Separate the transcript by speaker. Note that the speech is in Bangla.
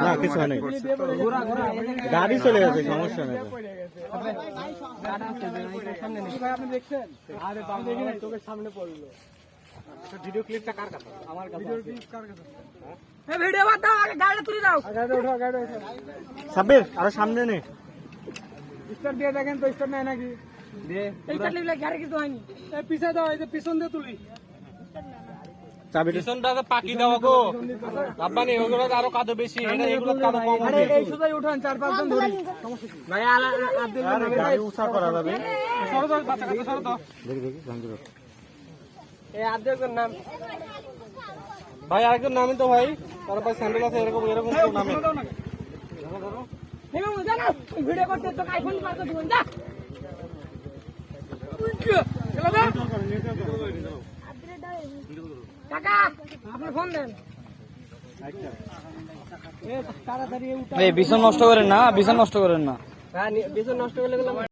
Speaker 1: না কিছু নেই, গাড়ি চলে গেছে, সমস্যা নেই।
Speaker 2: আপনি দেখছেন? আরে দেখি নাই, চোখের সামনে পড়লো। ভিডিও ক্লিপটা কার কাছে? আমার কাছে। ভিডিও ক্লিপ কার কাছে? এই ভিডিও বাদ দাও, আগে গাড়ি তুলে দাও। গাড়ি ওঠো, গাড়ি ওঠো।
Speaker 1: সাব্বির আরো সামনে নে,
Speaker 2: স্টার্ট দিয়ে দেখেন তো, স্টার্ট নাই নাকি? দে। স্টার্ট নিলে গাড়ি কিছু হয়নি। এই পিছে দাও, এই যে পিছন দিয়ে তুলি।
Speaker 1: চাবি
Speaker 3: পিছনটা পাকি দাও গো আব্বানি, ওগুলো আরো কাদো বেশি, এগুলো কাদো কম
Speaker 2: আরে
Speaker 3: হবে।
Speaker 2: এই সোজাই উঠান, 4-5 জন ধরি। সমস্যা কি? ভাই
Speaker 1: গাড়ি উঁচা করা যাবে।
Speaker 2: সরো দাও, বাচ্চা কাছে সরো দাও।
Speaker 1: দেখি দেখি ভাঙতে দাও।
Speaker 2: এই আদ্যের নাম
Speaker 3: ভাই আরেকজন নামি তো ভাই, তার পাশে স্যান্ডেল আছে, এরকম এরকম কেউ নামে।
Speaker 2: ভিডিও করতে তো আইফোন পার করে দিবেন যা। কাকা আপনি ফোন দেন। তাড়াতাড়ি
Speaker 4: বিছন নষ্ট করেন না, বিছন নষ্ট করেন না।
Speaker 2: বিছন নষ্ট করলে